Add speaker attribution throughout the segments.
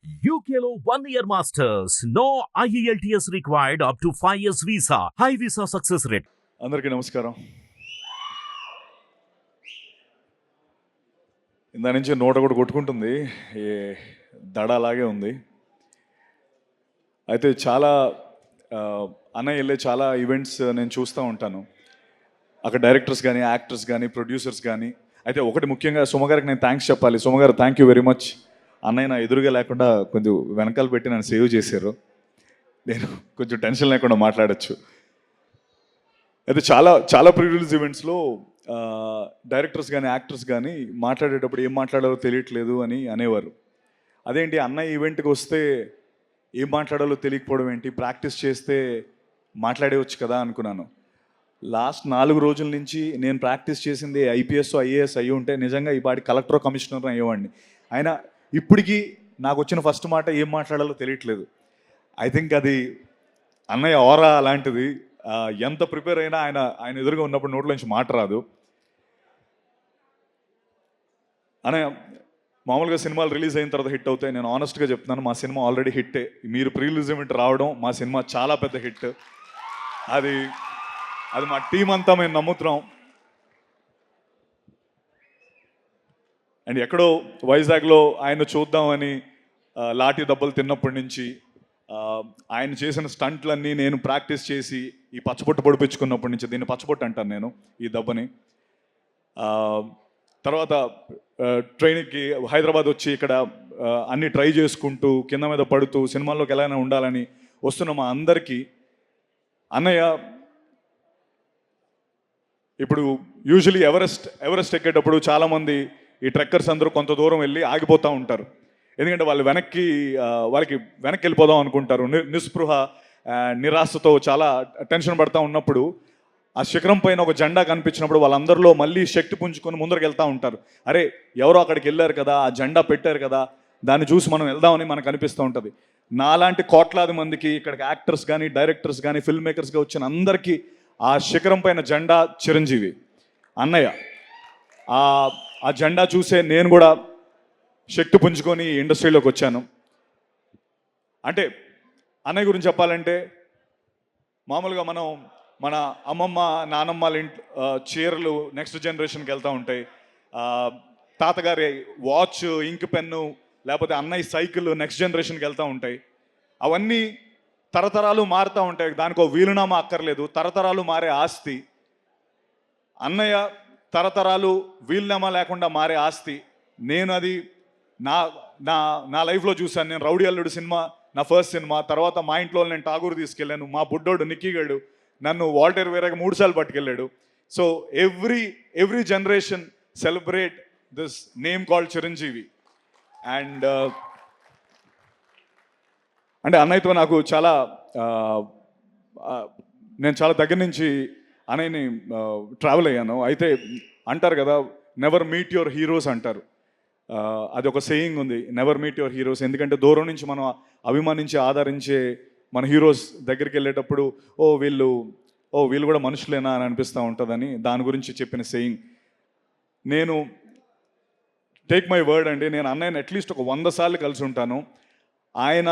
Speaker 1: UKLO 1 year masters. No IELTS required up to 5 years visa. High visa success rate.
Speaker 2: అందరికీ నమస్కారం. ఇందా నుంచి నోట కూడా కొట్టుకుంటుంది, ఏ దడ అలాగే ఉంది. అయితే చాలా అన్నయ్య వెళ్ళే చాలా ఈవెంట్స్ నేను చూస్తూ ఉంటాను. అక్కడ డైరెక్టర్స్ కానీ, యాక్టర్స్ కానీ, ప్రొడ్యూసర్స్ కానీ. అయితే ఒకటి ముఖ్యంగా సుమగారికి నేను థ్యాంక్స్ చెప్పాలి. సుమగారు, థ్యాంక్ యూ వెరీ మచ్. అన్నయ్య నా ఎదురుగా లేకుండా కొంచెం వెనకాల పెట్టి నన్ను సేవ్ చేశారు. నేను కొంచెం టెన్షన్ లేకుండా మాట్లాడచ్చు. అయితే చాలా చాలా ప్రీ రిలీజ్ ఈవెంట్స్లో డైరెక్టర్స్ కానీ, యాక్టర్స్ కానీ మాట్లాడేటప్పుడు ఏం మాట్లాడాలో తెలియట్లేదు అని అనేవారు. అదేంటి అన్నయ్య ఈవెంట్కి వస్తే ఏం మాట్లాడాలో తెలియకపోవడం ఏంటి, ప్రాక్టీస్ చేస్తే మాట్లాడేవచ్చు కదా అనుకున్నాను. లాస్ట్ 4 రోజుల నుంచి నేను ప్రాక్టీస్ చేసింది IPS IAS అయ్యి ఉంటే నిజంగా ఈ పాటి కలెక్టర్ కమిషనర్ అయ్యేవాడిని. అయినా ఇప్పటికీ నాకు వచ్చిన ఫస్ట్ మాట ఏం మాట్లాడాలో తెలియట్లేదు. ఐ థింక్ అది అన్నయ్య ఆరా అలాంటిది. ఎంత ప్రిపేర్ అయినా ఆయన ఎదురుగా ఉన్నప్పుడు నోట్లోంచి మాట రాదు. అన్నయ్య, మామూలుగా సినిమాలు రిలీజ్ అయిన తర్వాత హిట్ అవుతాయి. నేను ఆనెస్ట్గా చెప్తున్నాను, మా సినిమా ఆల్రెడీ హిట్టే. మీరు ప్రీ రిలీజ్ ఈవెంట్ రావడం, మా సినిమా చాలా పెద్ద హిట్. అది మా టీం అంతా మేము నమ్ముతున్నాం. అండ్ ఎక్కడో వైజాగ్లో ఆయన చూద్దామని లాఠీ దెబ్బలు తిన్నప్పటి నుంచి ఆయన చేసిన స్టంట్లన్నీ నేను ప్రాక్టీస్ చేసి ఈ పచ్చబొట్టు పొడిపించుకున్నప్పటి నుంచి, దీన్ని పచ్చబొట్టు అంటాను నేను ఈ దెబ్బని. తర్వాత ట్రైన్కి హైదరాబాద్ వచ్చి ఇక్కడ అన్నీ ట్రై చేసుకుంటూ కింద మీద పడుతూ సినిమాల్లోకి ఎలా ఉండాలని వస్తున్న మా అందరికీ అన్నయ్య ఇప్పుడు యూజువలీ ఎవరెస్ట్ ఎక్కేటప్పుడు చాలామంది ఈ ట్రెక్కర్స్ అందరూ కొంత దూరం వెళ్ళి ఆగిపోతూ ఉంటారు. ఎందుకంటే వాళ్ళకి వెనక్కి వెళ్ళిపోదాం అనుకుంటారు. నిస్పృహ, నిరాశతో చాలా టెన్షన్ పడుతూ ఉన్నప్పుడు ఆ శిఖరం పైన ఒక జెండా కనిపించినప్పుడు వాళ్ళందరిలో మళ్ళీ శక్తి పుంజుకొని ముందరకు వెళ్తూ ఉంటారు. అరే, ఎవరో అక్కడికి వెళ్ళారు కదా, ఆ జెండా పెట్టారు కదా, దాన్ని చూసి మనం వెళ్దామని మనకు అనిపిస్తూ ఉంటుంది. నాలాంటి కోట్లాది మందికి ఇక్కడికి యాక్టర్స్ కానీ, డైరెక్టర్స్ కానీ, ఫిల్మ్ మేకర్స్గా వచ్చిన అందరికీ ఆ శిఖరం పైన జెండా చిరంజీవి అన్నయ్య. ఆ జెండా చూసే నేను కూడా శక్తి పుంజుకొని ఇండస్ట్రీలోకి వచ్చాను. అంటే అన్నయ్య గురించి చెప్పాలంటే, మామూలుగా మన అమ్మమ్మ నానమ్మల చీరలు నెక్స్ట్ జనరేషన్కి వెళ్తూ ఉంటాయి. తాతగారి వాచ్, ఇంక్ పెన్ను, లేకపోతే అన్నయ్య సైకిల్ నెక్స్ట్ జనరేషన్కి వెళ్తూ ఉంటాయి. అవన్నీ తరతరాలు మారుతూ ఉంటాయి. దానికో వీలునామా అక్కర్లేదు, తరతరాలు మారే ఆస్తి. అన్నయ్య తరతరాలు వీలునామా లేకుండా మారే ఆస్తి. నేను అది నా లైఫ్లో చూశాను. నేను రౌడీ అల్లుడు సినిమా నా ఫస్ట్ సినిమా. తర్వాత మా ఇంట్లో నేను ఠాగూర్ తీసుకెళ్ళాను. మా బుడ్డోడు నిక్కీగాడు నన్ను వాల్టర్ వేరేగా 3 సార్లు పట్టుకెళ్ళాడు. So every generation celebrate this name called Chiranjeevi. And అంటే అన్నయ్యతో నాకు నేను చాలా దగ్గర నుంచి అన్నయ్యని ట్రావెల్ అయ్యాను. అయితే అంటారు కదా, నెవర్ మీట్ యువర్ హీరోస్ అంటారు. అది ఒక సేయింగ్ ఉంది, నెవర్ మీట్ యువర్ హీరోస్. ఎందుకంటే దూరం నుంచి మనం అభిమానించి ఆదరించే మన హీరోస్ దగ్గరికి వెళ్ళేటప్పుడు వీళ్ళు కూడా మనుషులేనా అని అనిపిస్తూ ఉంటుందని దాని గురించి చెప్పిన సేయింగ్. నేను టేక్ మై వర్డ్ అండి, నేను అన్నయ్యని అట్లీస్ట్ ఒక 100 సార్లు కలిసి ఉంటాను. ఆయన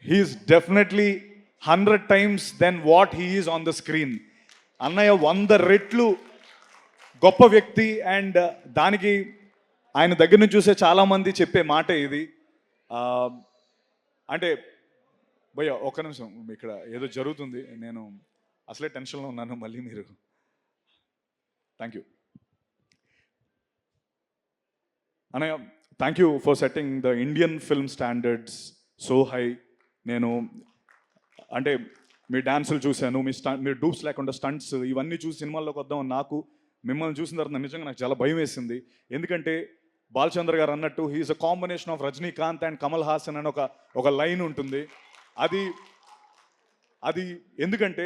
Speaker 2: he's definitely 100 times than what he is on the screen. అన్నయ్య 100 రెట్లు గొప్ప వ్యక్తి. అండ్ దానికి ఆయన దగ్గర నుంచి చూసే చాలామంది చెప్పే మాట ఇది. అంటే భయ్య ఒక్క నిమిషం, ఇక్కడ ఏదో జరుగుతుంది, నేను అసలే టెన్షన్లో ఉన్నాను, మళ్ళీ మీరు. థ్యాంక్ యూ అన్నయ్య, thank you for setting the Indian film standards so high. నేను అంటే మీ డాన్సులు చూశాను, మీరు డూప్స్ లేకుండా స్టంట్స్ ఇవన్నీ చూసి సినిమాల్లోకి వద్దామని నాకు మిమ్మల్ని చూసిన తర్వాత నిజంగా నాకు చాలా భయం వేసింది. ఎందుకంటే బాలచంద్ర గారు అన్నట్టు he's a combination of Rajinikanth and Kamal Haasan అని ఒక లైన్ ఉంటుంది. అది ఎందుకంటే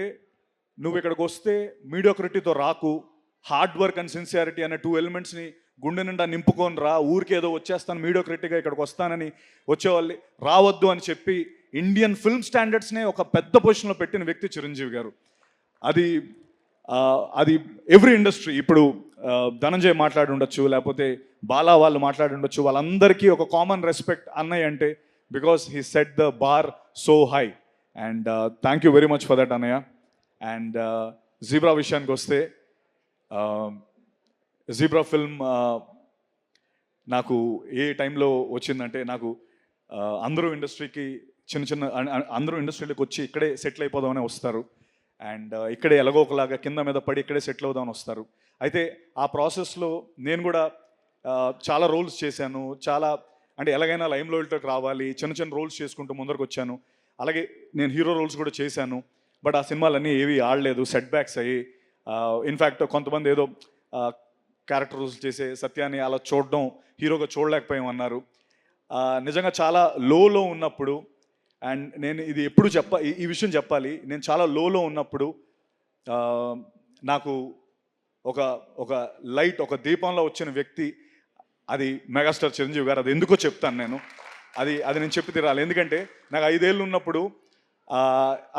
Speaker 2: నువ్వు ఇక్కడికి వస్తే మీడియోక్రిటీతో రాకు, హార్డ్ వర్క్ అండ్ సిన్సియారిటీ అనే 2 ఎలిమెంట్స్ని గుండె నిండా నింపుకొని రా. ఊరికి ఏదో వచ్చేస్తాను, మీడియోక్రిటీగా ఇక్కడికి వస్తానని వచ్చేవాళ్ళు రావద్దు అని చెప్పి ఇండియన్ ఫిల్మ్ స్టాండర్డ్స్నే ఒక పెద్ద పొజిషన్లో పెట్టిన వ్యక్తి చిరంజీవి గారు. అది ఎవ్రీ ఇండస్ట్రీ, ఇప్పుడు ధనంజయ్ మాట్లాడి ఉండొచ్చు, లేకపోతే బాలా వాళ్ళు మాట్లాడి ఉండొచ్చు, వాళ్ళందరికీ ఒక కామన్ రెస్పెక్ట్ అన్నయ్య అంటే because he set the bar so high. And thank you very much for that, Anaya. And Zebra విషయానికి వస్తే జీబ్రా ఫిల్మ్ నాకు ఏ టైంలో వచ్చిందంటే, నాకు అందరూ ఇండస్ట్రీకి అందరూ ఇండస్ట్రీలోకి వచ్చి ఇక్కడే సెటిల్ అయిపోదామని వస్తారు. అండ్ ఇక్కడే ఎలాగో ఒకలాగా కింద మీద పడి ఇక్కడే సెటిల్ అవుదామని వస్తారు. అయితే ఆ ప్రాసెస్లో నేను కూడా చాలా రోల్స్ చేశాను. చాలా అంటే ఎలాగైనా లైమ్ లైట్లోకి రావాలి, చిన్న చిన్న రోల్స్ చేసుకుంటూ ముందరకు వచ్చాను. అలాగే నేను హీరో రోల్స్ కూడా చేశాను. బట్ ఆ సినిమాలన్నీ ఏవి ఆడలేదు, సెట్ బ్యాక్స్ అయ్యి. ఇన్ఫ్యాక్ట్ కొంతమంది ఏదో క్యారెక్టర్ రోల్స్ చేసే సత్యాన్ని అలా చూడడం హీరోగా చూడలేకపోయామన్నారు. నిజంగా చాలా లోలో ఉన్నప్పుడు, అండ్ నేను ఇది ఎప్పుడు ఈ విషయం చెప్పాలి, నేను చాలా లోలో ఉన్నప్పుడు నాకు ఒక లైట్, ఒక దీపంలో వచ్చిన వ్యక్తి అది మెగాస్టార్ చిరంజీవి గారు. అది ఎందుకో చెప్తాను నేను. అది నేను చెప్పి తీరాలి. ఎందుకంటే నాకు 5 ఏళ్ళు ఉన్నప్పుడు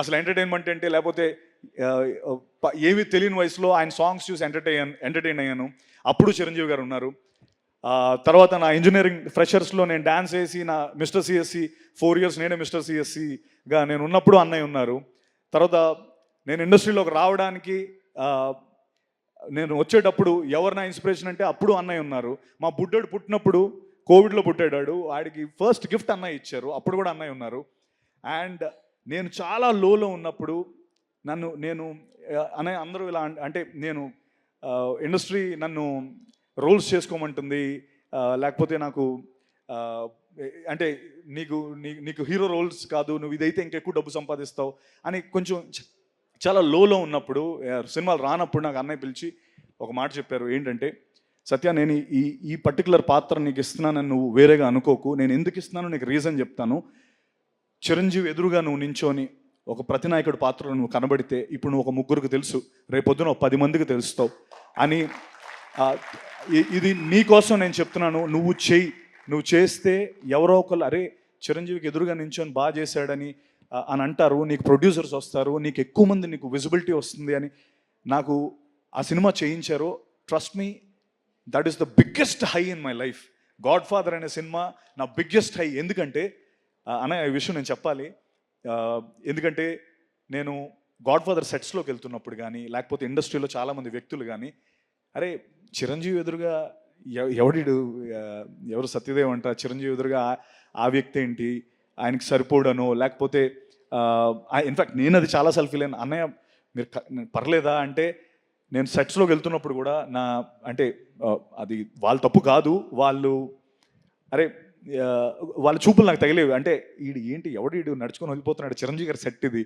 Speaker 2: అసలు ఎంటర్టైన్మెంట్ అంటే, లేకపోతే ఏమీ తెలియని వయసులో ఆయన సాంగ్స్ చూసి ఎంటర్టైన్ అయ్యాను. అప్పుడు చిరంజీవి గారు ఉన్నారు. తర్వాత నా ఇంజనీరింగ్ ఫ్రెషర్స్లో నేను డ్యాన్స్ వేసి నా మిస్టర్ సిఎస్సి 4 years నేనే మిస్టర్ సిఎస్సిగా నేను ఉన్నప్పుడు అన్నయ్య ఉన్నారు. తర్వాత నేను ఇండస్ట్రీలోకి రావడానికి నేను వచ్చేటప్పుడు ఎవరు నా ఇన్స్పిరేషన్ అంటే అప్పుడు అన్నయ్య ఉన్నారు. మా బుడ్డోడు పుట్టినప్పుడు కోవిడ్లో పుట్టాడు, వాడికి ఫస్ట్ గిఫ్ట్ అన్నయ్య ఇచ్చారు, అప్పుడు కూడా అన్నయ్య ఉన్నారు. అండ్ నేను చాలా లోలో ఉన్నప్పుడు నేను అన్నయ్య అందరూ ఇలా అంటే నేను ఇండస్ట్రీ నన్ను రోల్స్ చేసుకోమంటుంది, లేకపోతే నాకు అంటే నీకు హీరో రోల్స్ కాదు, నువ్వు ఇదైతే ఇంకెక్కువ డబ్బు సంపాదిస్తావు అని కొంచెం చాలా లోలో ఉన్నప్పుడు, సినిమాలు రానప్పుడు నాకు అన్నయ్య పిలిచి ఒక మాట చెప్పారు. ఏంటంటే, సత్య, నేను ఈ పర్టికులర్ పాత్ర నీకు ఇస్తున్నానని నువ్వు వేరేగా అనుకోకు. నేను ఎందుకు ఇస్తున్నానో నీకు రీజన్ చెప్తాను. చిరంజీవి ఎదురుగా నువ్వు నించోని ఒక ప్రతినాయకుడు పాత్రలో నువ్వు కనబడితే ఇప్పుడు నువ్వు ఒక 3 తెలుసు, రేపొద్దున 10 మందికి తెలుస్తావు అని. ఇది నీకోసం నేను చెప్తున్నాను. నువ్వు చేస్తే ఎవరో ఒకళ్ళు అరే చిరంజీవికి ఎదురుగా నించొని బాగా చేశాడని అంటారు, నీకు ప్రొడ్యూసర్స్ వస్తారు, నీకు ఎక్కువ మంది నీకు విజిబిలిటీ వస్తుంది అని నాకు ఆ సినిమా చేయించారు. Trust me, that is the biggest high in my life. God father అనే సినిమా నా బిగ్గెస్ట్ హై. ఎందుకంటే అనే ఈ విషయం నేను చెప్పాలి. ఎందుకంటే నేను గాడ్ ఫాదర్ సెట్స్లోకి వెళ్తున్నప్పుడు కానీ, లేకపోతే ఇండస్ట్రీలో చాలామంది వ్యక్తులు కానీ, అరే చిరంజీవి ఎదురుగా ఎవరు సత్యదేవ్ అంట, చిరంజీవి ఎదురుగా ఆ వ్యక్తి ఏంటి, ఆయనకి సరిపోడను, లేకపోతే ఇన్ఫ్యాక్ట్ నేను అది చాలాసార్లు ఫీల్ అయినా. అన్నయ్య మీరు పర్లేదా అంటే, నేను సెట్స్లోకి వెళ్తున్నప్పుడు కూడా అంటే అది వాళ్ళ తప్పు కాదు, అరే వాళ్ళ చూపులు నాకు తగిలేవి. అంటే ఈడు నడుచుకొని వెళ్ళిపోతున్నాడు, చిరంజీవి గారి సెట్ ఇది,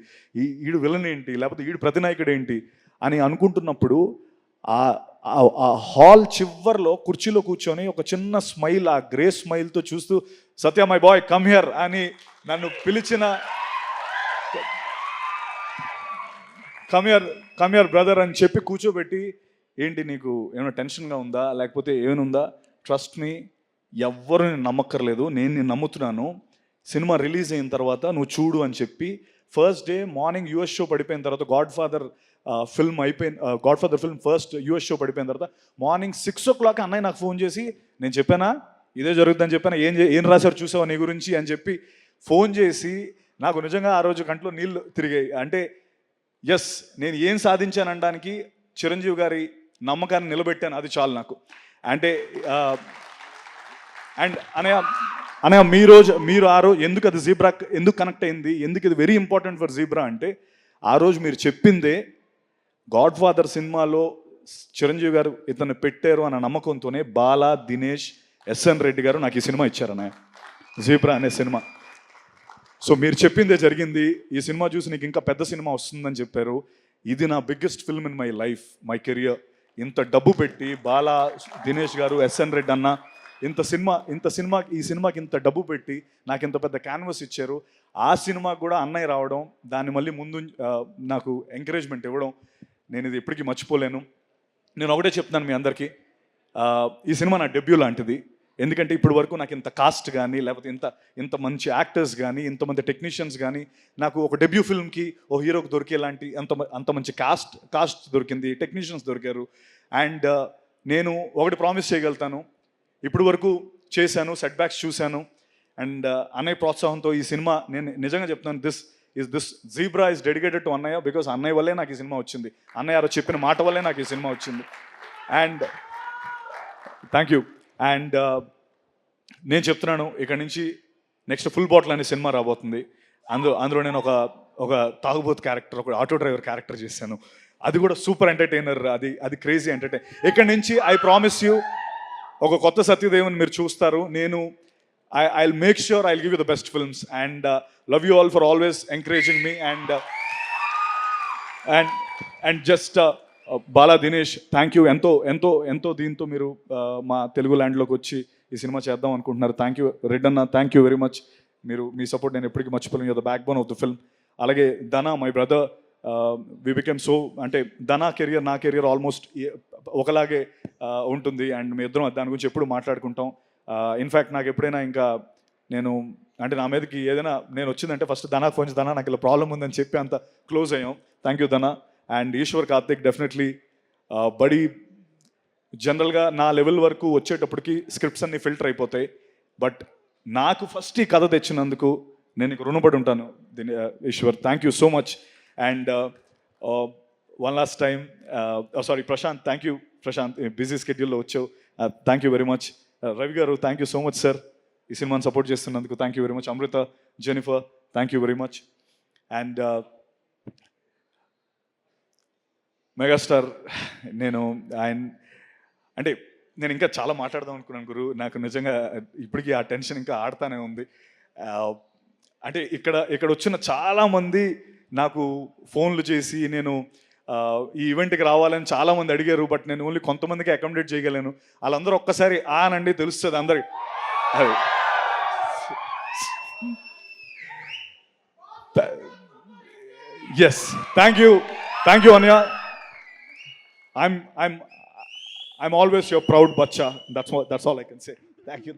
Speaker 2: ఈడు విలన్ ఏంటి, లేకపోతే ఈడు ప్రతినాయకుడు ఏంటి అని అనుకుంటున్నప్పుడు ఆ హాల్ చివర్లో కుర్చీలో కూర్చొని ఒక చిన్న స్మైల్, ఆ గ్రే స్మైల్తో చూస్తూ సత్య మై బాయ్ కమ్ హియర్ అని నన్ను పిలిచిన, కమ్ హియర్ బ్రదర్ అని చెప్పి కూర్చోబెట్టి, ఏంటి నీకు ఏమైనా టెన్షన్గా ఉందా, లేకపోతే ఏమైనా ట్రస్ట్ మీ, ఎవ్వరు నేను నమ్మక్కర్లేదు, నేను నమ్ముతున్నాను. సినిమా రిలీజ్ అయిన తర్వాత నువ్వు చూడు అని చెప్పి, first day morning US show పడిపోయిన తర్వాత, God father film first US show పడిపోయిన తర్వాత మార్నింగ్ 6 o'clock అన్నయ్య నాకు ఫోన్ చేసి, నేను చెప్పానా ఇదే జరుగుతుందని చెప్పానా, ఏం రాశారు చూసావా నీ గురించి అని చెప్పి ఫోన్ చేసి, నాకు నిజంగా ఆ రోజు కంట్లో నీళ్ళు తిరిగాయి. అంటే ఎస్, నేను ఏం సాధించాననడానికి చిరంజీవి గారి నమ్మకాన్ని నిలబెట్టాను, అది చాలు నాకు. అంటే అండ్ అనయ్య మీరు ఆ రోజు ఎందుకు అది జీబ్రా ఎందుకు కనెక్ట్ అయింది, ఎందుకు ఇది వెరీ ఇంపార్టెంట్ ఫర్ జీబ్రా అంటే, ఆ రోజు మీరు చెప్పిందే గాడ్ ఫాదర్ సినిమాలో చిరంజీవి గారు ఇతను పెట్టారు అన్న నమ్మకంతోనే బాలా, దినేష్, ఎస్ఎన్ రెడ్డి గారు నాకు ఈ సినిమా ఇచ్చారు అన్నయ్య, జీబ్రా అనే సినిమా. సో మీరు చెప్పిందే జరిగింది. ఈ సినిమా చూసి నీకు ఇంకా పెద్ద సినిమా వస్తుందని చెప్పారు. ఇది నా biggest film in my life, my career. ఇంత డబ్బు పెట్టి బాలా, దినేష్ గారు, ఎస్ఎన్ రెడ్డి అన్న ఈ సినిమాకి ఇంత డబ్బు పెట్టి నాకు ఇంత పెద్ద క్యాన్వస్ ఇచ్చారు. ఆ సినిమాకి కూడా అన్నయ్య రావడం, దాన్ని మళ్ళీ ముందు నాకు ఎంకరేజ్మెంట్ ఇవ్వడం, నేను ఇది ఎప్పటికీ మర్చిపోలేను. నేను ఒకటే చెప్తున్నాను మీ అందరికీ, ఈ సినిమా నా డెబ్యూ లాంటిది. ఎందుకంటే ఇప్పటి వరకు నాకు ఇంత కాస్ట్ కానీ, లేకపోతే ఇంత మంచి యాక్టర్స్ కానీ, ఇంతమంది టెక్నీషియన్స్ కానీ, నాకు ఒక డెబ్యూ ఫిల్మ్కి ఓ హీరోకి దొరికేలాంటి అంత మంచి కాస్ట్ దొరికింది, టెక్నీషియన్స్ దొరికారు. అండ్ నేను ఒకటి ప్రామిస్ చేయగలుగుతాను, ఇప్పటి వరకు చేశాను, సెట్ బ్యాక్స్ చూశాను, అండ్ అన్నయ్య ప్రోత్సాహంతో ఈ సినిమా నేను నిజంగా చెప్తున్నాను, this zebra is dedicated to అన్నయ్య, బికాస్ అన్నయ్య వల్లే నాకు ఈ సినిమా వచ్చింది, అన్నయ్య గారు చెప్పిన మాట వల్లే నాకు ఈ సినిమా వచ్చింది. And thank you. అండ్ నేను చెప్తున్నాను, ఇక్కడ నుంచి నెక్స్ట్ ఫుల్ బాటిల్ అనే సినిమా రాబోతుంది. అందులో నేను ఒక తాగుబోతు క్యారెక్టర్, ఒక ఆటో డ్రైవర్ క్యారెక్టర్ చేశాను. అది కూడా సూపర్ ఎంటర్టైనర్, అది క్రేజీ ఎంటర్టైన్. ఇక్కడ నుంచి ఐ ప్రామిస్ యూ ఒక కొత్త సత్యదేవన్ మీరు చూస్తారు. నేను I make sure I give you the best films and love you all for always encouraging me. And just Bala Dinesh, thank you. ఎంతో దీంతో మీరు మా తెలుగు ల్యాండ్లోకి వచ్చి ఈ సినిమా చేద్దాం అనుకుంటున్నారు. థ్యాంక్ యూ రెడ్ అన్న, థ్యాంక్ యూ వెరీ మచ్. మీ సపోర్ట్ నేను ఎప్పటికీ మర్చిపోలేను. You're the backbone of the film. అలాగే Dhana, my brother, we became so, అంటే ధనా కెరియర్ నా కెరియర్ ఆల్మోస్ట్ ఒకలాగే ఉంటుంది. అండ్ మీ ఇద్దరం దాని గురించి ఎప్పుడు మాట్లాడుకుంటాం. ఇన్ఫ్యాక్ట్ నాకు ఎప్పుడైనా ఇంకా నేను అంటే నా మీదకి ఏదైనా నేను వచ్చిందంటే ఫస్ట్ ధనాకు ఫోన్ చేసి, ధనా నాకు ఇలా ప్రాబ్లం ఉందని చెప్పి అంత క్లోజ్ అయ్యాం. Thank you Dhana. And Eshwar Karthik definitely buddy. జనరల్గా నా లెవెల్ వరకు వచ్చేటప్పటికి స్క్రిప్ట్స్ అన్ని ఫిల్టర్ అయిపోతాయి, బట్ నాకు ఫస్ట్ ఈ కథ తెచ్చినందుకు నేను నీకు రుణపడి ఉంటాను Eshwar. Thank you so much. And one last time sorry Prashanth, thank you Prashanth, busy స్కెడ్యూల్లో వచ్చావు, thank you very much. Ravi garu, thank you so much sir, ఈ సినిమాని సపోర్ట్ చేస్తున్నందుకు thank you very much. Amrutha, Jennifer, thank you very much. And megastar, నేను అంటే నేను ఇంకా చాలా మాట్లాడదాం అనుకున్నాను గురు. నాకు నిజంగా ఇప్పటికీ ఆ టెన్షన్ ఇంకా ఆడుతూనే ఉంది. అంటే ఇక్కడ వచ్చిన చాలామంది నాకు ఫోన్లు చేసి నేను ఈ ఈవెంట్కి రావాలని చాలామంది అడిగారు, బట్ నేను ఓన్లీ కొంతమందికి అకామిడేట్ చేయగలను. వాళ్ళందరూ ఒక్కసారి ఆనండి తెలుస్తుంది అందరికి. ఎస్, థ్యాంక్ యూ అన్య. I'm always your proud bacha. That's all I can say. Thank you.